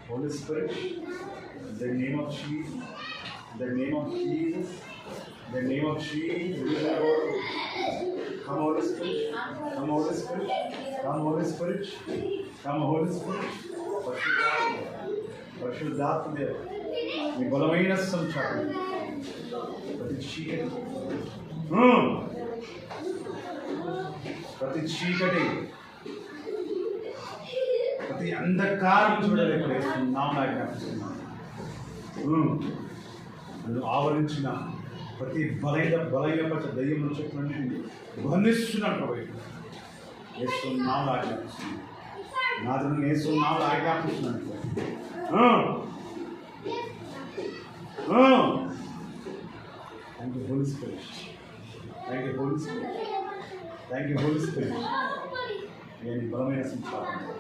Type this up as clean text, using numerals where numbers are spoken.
Holy Spirit, in the name of Jesus, in the name of Jesus, in the name of Jesus, come Holy Spirit, come Holy Spirit, come Holy Spirit, come Holy Spirit, పరిశుద్ధాత్మ దేవ మీ బలమైన సంచారం ప్రతి చీకటి ప్రతి అంధకారం చూడాలి నామం ఆజ్ఞాపిస్తున్నాను. నన్ను ఆవరించిన ప్రతి బలైన దయ్యం చెట్లన్నింటినీ బంధిస్తున్నాను ప్రభు. యేసు నామం ఆజ్ఞాపిస్తున్నాను. నాదును యేసు నామం ఆజ్ఞాపిస్తున్నాను. Thank you, Holy Spirit. Thank you, Holy Spirit. Thank you, Holy Spirit. నేను బలమైన సంచారం